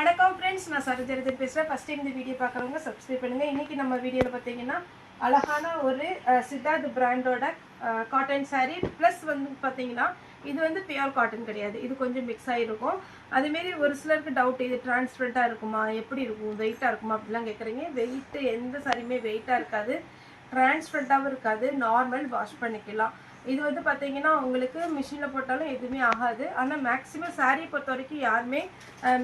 வணக்கம் ஃப்ரெண்ட்ஸ், நான் சரோஜா பேசுகிறேன். ஃபஸ்ட் டைம் இந்த வீடியோ பார்க்குறவங்க சப்ஸ்கிரைப் பண்ணுங்கள். இன்றைக்கி நம்ம வீடியோவில் பார்த்தீங்கன்னா அழகான ஒரு சித்தார்த் பிராண்டோட காட்டன் சாரீ ப்ளஸ் வந்து பார்த்தீங்கன்னா இது வந்து பியூர் காட்டன் கிடையாது, இது கொஞ்சம் மிக்ஸ் ஆகிருக்கும். அதுமாரி ஒரு சிலருக்கு டவுட், இது டிரான்ஸ்பரண்ட்டாக இருக்குமா, எப்படி இருக்கும், வெயிட்டாக இருக்குமா அப்படிலாம் கேட்குறீங்க. வெயிட்டு எந்த சாரியுமே வெயிட்டாக இருக்காது, டிரான்ஸ்பரண்ட்டாகவும் இருக்காது, நார்மல் வாஷ் பண்ணிக்கலாம். இது வந்து பார்த்தீங்கன்னா உங்களுக்கு மிஷினில் போட்டாலும் எதுவுமே ஆகாது. ஆனால் மேக்ஸிமம் சாரீ பொறுத்த வரைக்கும் யாருமே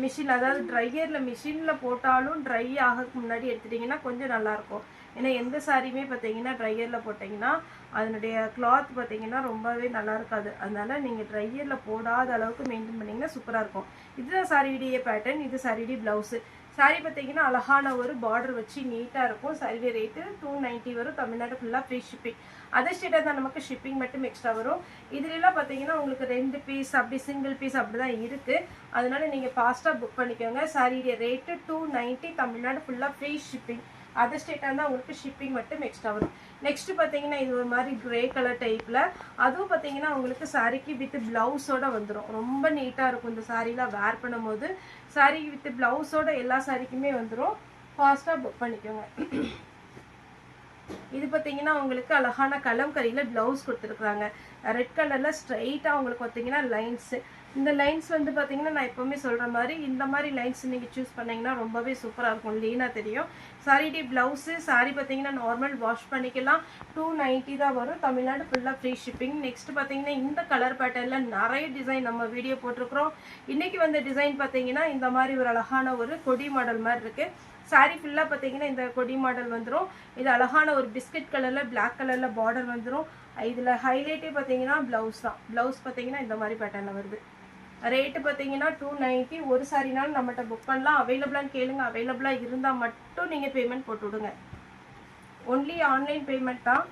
மிஷின், அதாவது ட்ரையரில் மிஷினில் போட்டாலும் ட்ரை ஆகிறதுக்கு முன்னாடி எடுத்துட்டிங்கன்னா கொஞ்சம் நல்லாயிருக்கும். ஏன்னா எந்த சாரியுமே பார்த்தீங்கன்னா ட்ரையரில் போட்டிங்கன்னா அதனுடைய கிளாத் பார்த்தீங்கன்னா ரொம்பவே நல்லா இருக்காது. அதனால் நீங்கள் ட்ரையரில் போடாத அளவுக்கு மெயின்டைன் பண்ணிங்கன்னா சூப்பராக இருக்கும். இதுதான் சாரியுடைய பேட்டர்ன், இது சாரியுடைய ப்ளவுஸு. சாரி பார்த்தீங்கன்னா அழகான ஒரு பார்டர் வச்சு நீட்டாக இருக்கும். சாரியுடைய ரேட்டு 290 வரும். தமிழ்நாடு ஃபுல்லாக ஃப்ரீ ஷிப்பிங். அதர் ஸ்டேட்டாக தான் நமக்கு ஷிப்பிங் மட்டும் எக்ஸ்ட்ரா வரும். இதுலலாம் பார்த்தீங்கன்னா உங்களுக்கு 2 பீஸ் அப்படி சிங்கிள் பீஸ் அப்படி தான் இருக்குது. அதனால நீங்கள் ஃபாஸ்ட்டாக புக் பண்ணிக்கோங்க. சாரியுடைய ரேட்டு 290, தமிழ்நாடு ஃபுல்லாக ஃப்ரீ ஷிப்பிங். அதர் ஸ்டேட்டாக இருந்தால் உங்களுக்கு ஷிப்பிங் மட்டும் எக்ஸ்ட்ரா வரும். நெக்ஸ்ட் பார்த்தீங்கன்னா இது ஒரு மாதிரி கிரே கலர் டைப்பில், அதுவும் பார்த்தீங்கன்னா உங்களுக்கு சாரிக்கு வித் ப்ளவுஸோடு வந்துடும். ரொம்ப நீட்டாக இருக்கும் இந்த சாரீலாம் வேர் பண்ணும்போது. சாரி வித் ப்ளவுஸோட எல்லா சாரிக்குமே வந்துடும். ஃபாஸ்ட்டாக புக் பண்ணிக்கோங்க. இது பார்த்தீங்கன்னா உங்களுக்கு அழகான கலம்கரியில் ப்ளவுஸ் கொடுத்துருக்குறாங்க. ரெட் கலரில் ஸ்ட்ரைட்டாக உங்களுக்கு பார்த்தீங்கன்னா லைன்ஸு. இந்த லைன்ஸ் வந்து பார்த்தீங்கன்னா நான் எப்போவுமே சொல்கிற மாதிரி இந்த மாதிரி லைன்ஸ் நீங்கள் சூஸ் பண்ணிங்கன்னா ரொம்பவே சூப்பராக இருக்கும், லீனாக தெரியும். சாரிடி ப்ளவுஸு. சாரி பார்த்தீங்கன்னா நார்மல் வாஷ் பண்ணிக்கலாம். 290 தான் வரும். தமிழ்நாடு ஃபுல்லாக ஃப்ரீ ஷிப்பிங். நெக்ஸ்ட் பார்த்தீங்கன்னா இந்த கலர் பேட்டர்னில் நிறைய டிசைன் நம்ம வீடியோ போட்டிருக்கிறோம். இன்றைக்கி வந்த டிசைன் பார்த்தீங்கன்னா இந்த மாதிரி ஒரு அழகான ஒரு கொடி மாடல் மாதிரி இருக்குது. சாரி ஃபுல்லாக பார்த்தீங்கன்னா இந்த கொடி மாடல் வந்துடும். இது அழகான ஒரு பிஸ்கட் கலரில் பிளாக் கலரில் பார்டர் வந்துடும். இதில் ஹைலைட்டே பார்த்தீங்கன்னா ப்ளவுஸ் தான். ப்ளவுஸ் பார்த்தீங்கன்னா இந்த மாதிரி பேட்டர்னில் வருது. ரேட்டு பார்த்தீங்கன்னா 290. ஒரு சாரினாலும் நம்மகிட்ட புக் பண்ணலாம். அவைலபிளான்னு கேளுங்க. அவைலபிளாக இருந்தால் மட்டும் நீங்கள் பேமெண்ட் போட்டு விடுங்க. ஒன்லி ஆன்லைன் பேமெண்ட் தான்.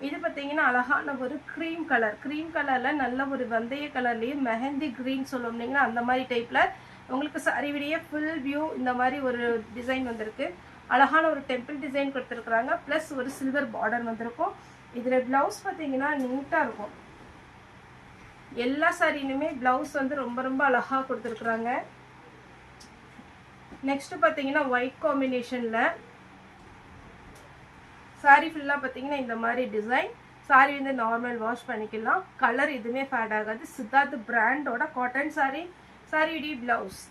இது பார்த்தீங்கன்னா அழகான ஒரு க்ரீம் கலர். க்ரீம் கலரில் நல்ல ஒரு வந்தைய கலர்லேயே மெஹந்தி க்ரீன் சொல்லுவோம்னீங்கன்னா அந்த மாதிரி டைப்பில் உங்களுக்கு சாரி விடைய ஃபுல் வியூ இந்த மாதிரி ஒரு டிசைன் வந்திருக்கு. அழகான ஒரு டெம்பிள் டிசைன் கொடுத்துருக்குறாங்க. ப்ளஸ் ஒரு சில்வர் பார்டர் வந்திருக்கும். இதில் ப்ளவுஸ் பார்த்தீங்கன்னா நீட்டாக இருக்கும். எல்லா சாரிலுமே ப்ளவுஸ் வந்து ரொம்ப ரொம்ப அழகாக கொடுத்துருக்குறாங்க. நெக்ஸ்ட் பார்த்தீங்கன்னா ஒயிட் காம்பினேஷனில் சாரி ஃபுல்லாக பார்த்தீங்கன்னா இந்த மாதிரி டிசைன். சாரி வந்து நார்மல் வாஷ் பண்ணிக்கலாம். கலர் எதுவுமே ஃபேட் ஆகாது. சித்தார்த் பிராண்டோட காட்டன் சாரி. சாரியுடைய ப்ளவுஸ்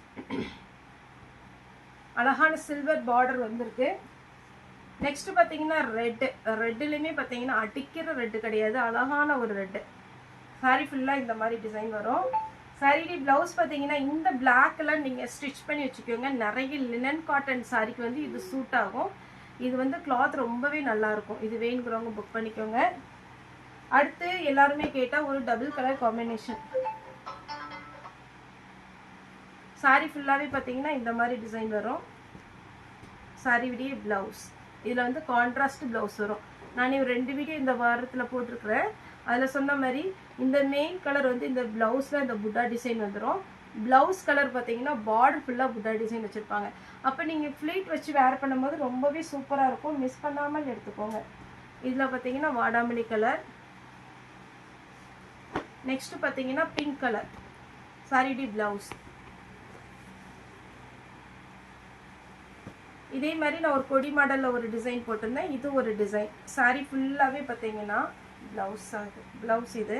அழகான சில்வர் பார்டர் வந்திருக்கு. நெக்ஸ்ட் பார்த்தீங்கன்னா ரெட்டுலேயுமே பார்த்தீங்கன்னா அடிக்கிற ரெட்டு கிடையாது, அழகான ஒரு ரெட்டு. சாரி ஃபுல்லாக இந்த மாதிரி டிசைன் வரும். சாரியுடைய ப்ளவுஸ் பார்த்தீங்கன்னா இந்த பிளாக்ல நீங்கள் ஸ்டிச் பண்ணி வச்சுக்கோங்க. நிறைய லினன் காட்டன் சாரிக்கு வந்து இது சூட் ஆகும். இது வந்து கிளாத் ரொம்பவே நல்லாயிருக்கும். இது வேணுங்கிறவங்க புக் பண்ணிக்கோங்க. அடுத்து எல்லாருமே கேட்டால் ஒரு டபுள் கலர் காம்பினேஷன். சாரி ஃபுல்லாகவே பார்த்தீங்கன்னா இந்த மாதிரி டிசைன் வரும். சாரியுடைய ப்ளவுஸ் இதில் வந்து கான்ட்ராஸ்ட் ப்ளவுஸ் வரும். நான் ஒரு 2 வீடியோ இந்த வாரத்தில் போட்டிருக்கிறேன். அதில் சொன்ன மாதிரி இந்த மெயின் கலர் வந்து இந்த ப்ளவுஸில் இந்த புட்டா டிசைன் வந்துடும். ப்ளவுஸ் கலர் பார்த்தீங்கன்னா பார்டர் ஃபுல்லாக புட்டா டிசைன் வச்சுருப்பாங்க. அப்போ நீங்கள் ஃப்ளீட் வச்சு வேர் பண்ணும்போது ரொம்பவே சூப்பராக இருக்கும். மிஸ் பண்ணாமல் எடுத்துக்கோங்க. இதில் பார்த்தீங்கன்னா வாடாமல்லி கலர். நெக்ஸ்ட் பார்த்தீங்கன்னா பிங்க் கலர். சாரியுடைய ப்ளவுஸ் இதே மாதிரி நான் ஒரு கொடி மாடலில் ஒரு டிசைன் போட்டிருந்தேன். இது ஒரு டிசைன். சாரி ஃபுல்லாகவே பார்த்தீங்கன்னா ப்ளவுஸ் இது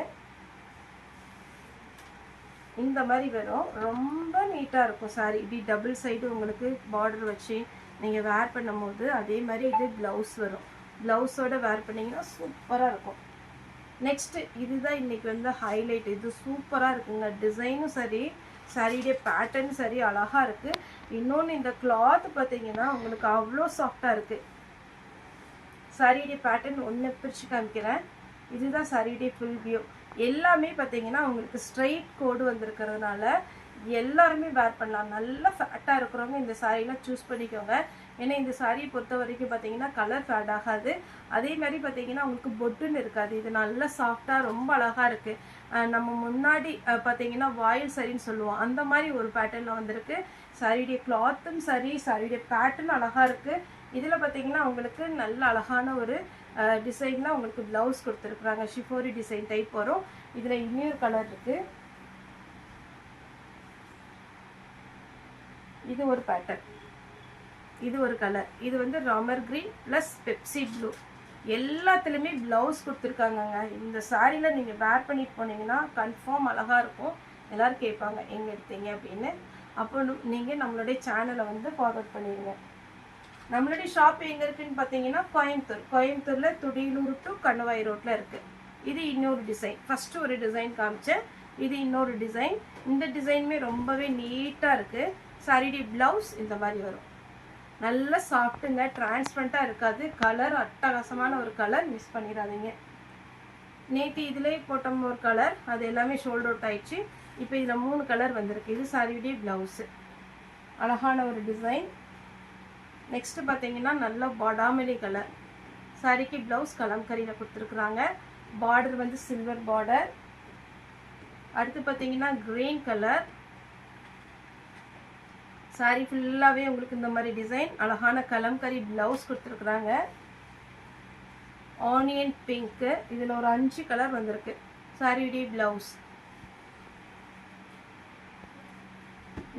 இந்த மாதிரி வரும். ரொம்ப நீட்டாக இருக்கும் சாரி. இப்படி டபுள் சைடு உங்களுக்கு பார்டர் வச்சு நீங்கள் வேர் பண்ணும்போது அதே மாதிரி இது ப்ளவுஸ் வரும். ப்ளவுஸோடு வேர் பண்ணிங்கன்னா சூப்பராக இருக்கும். நெக்ஸ்ட்டு இதுதான் இன்றைக்கி வந்து ஹைலைட். இது சூப்பராக இருக்குங்க. டிசைனும் சரி, சாரியுடைய பேட்டர்ன் சரி, அழகாக இருக்குது. இன்னொன்று இந்த கிளாத் பார்த்தீங்கன்னா உங்களுக்கு அவ்வளோ சாஃப்டாக இருக்குது. சாரியுடைய பேட்டர்ன் ஒன்று பிரித்து காமிக்கிறேன். இதுதான் சாரியுடைய ஃபுல் வியூ. எல்லாமே பார்த்தீங்கன்னா உங்களுக்கு ஸ்ட்ரைட் கோடு வந்திருக்கிறதுனால எல்லாருமே வேர் பண்ணலாம். நல்லா ஃபேட்டாக இருக்கிறவங்க இந்த சாரீலாம் சூஸ் பண்ணிக்கோங்க. ஏன்னா இந்த சாரியை பொறுத்த வரைக்கும் பார்த்தீங்கன்னா கலர் ஃபேட் ஆகாது. அதே மாதிரி பார்த்தீங்கன்னா உங்களுக்கு பொட்டுன்னு இருக்காது. இது நல்லா சாஃப்டாக ரொம்ப அழகாக இருக்குது. நம்ம முன்னாடி பார்த்தீங்கன்னா வாயில் சரின்னு சொல்லுவோம், அந்த மாதிரி ஒரு பேட்டர்னில் வந்திருக்கு. சாரியுடைய கிளாத்தும் சரி, சாரியுடைய பேட்டர்ன் அழகாக இருக்குது. இதில் பார்த்தீங்கன்னா உங்களுக்கு நல்ல அழகான ஒரு டிசைனில் உங்களுக்கு ப்ளவுஸ் கொடுத்துருக்குறாங்க. ஷிஃபோரி டிசைன் டைப் வரும். இதில் இன்னொரு கலர் இருக்குது. இது ஒரு பேட்டர்ன், இது ஒரு கலர். இது வந்து Ramar green plus Pepsi blue. எல்லாத்துலேயுமே ப்ளவுஸ் கொடுத்துருக்காங்கங்க. இந்த சாரியில் நீங்கள் வேர் பண்ணிட்டு போனீங்கன்னா கன்ஃபார்ம் அழகாக இருக்கும். எல்லோரும் கேட்பாங்க எங்கே எடுத்தீங்க அப்படின்னு. அப்போ நீங்கள் நம்மளுடைய சேனலை வந்து ஃபார்வர்ட் பண்ணிடுங்க. நம்மளுடைய ஷாப் எங்கே இருக்குதுன்னு பார்த்தீங்கன்னா கோயம்புத்தூரில் துடியலூர் டு கண்ணுவாய் ரோட்டில் இருக்குது. இது இன்னொரு டிசைன். ஃபஸ்ட்டு ஒரு டிசைன் காமிச்சேன், இது இன்னொரு டிசைன். இந்த டிசைனுமே ரொம்பவே நீட்டாக இருக்குது. சாரியுடைய ப்ளவுஸ் இந்த மாதிரி வரும். நல்ல சாஃப்ட்டுங்க, டிரான்ஸ்பரண்ட்டாக இருக்காது. கலர் அட்டகாசமான ஒரு கலர், மிஸ் பண்ணிடாதீங்க. நேற்று இதிலே போட்ட ஒரு கலர், அது எல்லாமே ஷோல்ட் அவுட் ஆயிடுச்சு. இப்போ இதில் 3 கலர் வந்திருக்கு. இது சாரியுடைய ப்ளவுஸு, அழகான ஒரு டிசைன். நெக்ஸ்ட்டு பார்த்தீங்கன்னா நல்ல பாடாமலி கலர். சாரிக்கு ப்ளவுஸ் கலம்கரியில் கொடுத்துருக்குறாங்க. பார்டர் வந்து சில்வர் பார்டர். அடுத்து பார்த்தீங்கன்னா க்ரீன் கலர். சாரி ஃபுல்லாகவே உங்களுக்கு இந்த மாதிரி டிசைன், அழகான கலம்கரி ப்ளவுஸ் கொடுத்துருக்குறாங்க. ஆனியன் பிங்க்கு, இதில் ஒரு 5 கலர் வந்திருக்கு. சாரியுடைய ப்ளவுஸ்.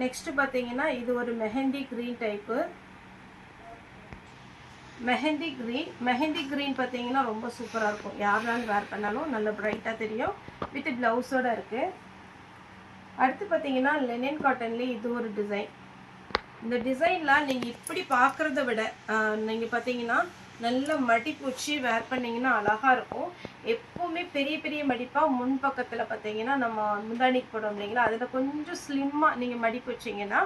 நெக்ஸ்ட்டு பார்த்தீங்கன்னா இது ஒரு mehndi green type. Mehndi green பார்த்தீங்கன்னா ரொம்ப சூப்பராக இருக்கும். யாருனாலும் வேர் பண்ணாலும் நல்ல பிரைட்டாக தெரியும். வித் ப்ளவுஸோடு இருக்குது. அடுத்து பார்த்தீங்கன்னா லெனின் காட்டன்லேயே இது ஒரு டிசைன். இந்த டிசைன்லாம் நீங்கள் இப்படி பார்க்குறத விட நீங்கள் பார்த்தீங்கன்னா நல்ல மடிப்பு வச்சு வேர் பண்ணிங்கன்னா அழகாக இருக்கும். எப்போவுமே பெரிய பெரிய மடிப்பாக முன் பக்கத்தில் பார்த்தீங்கன்னா நம்ம முந்தானிக்கு போடுவோம் இல்லைங்களா, அதில் கொஞ்சம் ஸ்லிம்மாக நீங்கள் மடிப்பு வச்சிங்கன்னா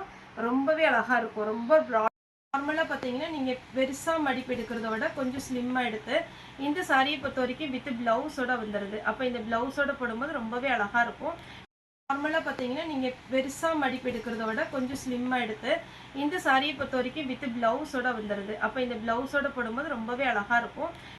ரொம்பவே அழகாக இருக்கும். ரொம்ப ப்ராட் நார்மலாக பார்த்தீங்கன்னா நீங்கள் பெருசாக மடிப்பு எடுக்கிறத விட கொஞ்சம் ஸ்லிம்மாக எடுத்து இந்த சாரியை பொறுத்த வரைக்கும் வித் ப்ளவுஸோட வந்துடுது. அப்போ இந்த ப்ளவுஸோட போடும்போது ரொம்பவே அழகாக இருக்கும். நார்மலாக பார்த்தீங்கன்னா நீங்கள் பெருசாக மடிப்பு எடுக்கிறத விட கொஞ்சம் ஸ்லிம்மாக எடுத்து இந்த சாரியை பொறுத்த வரைக்கும் வித் ப்ளவுஸோட வந்துடுது. அப்போ இந்த ப்ளவுஸோட போடும்போது ரொம்பவே அழகாக இருக்கும்.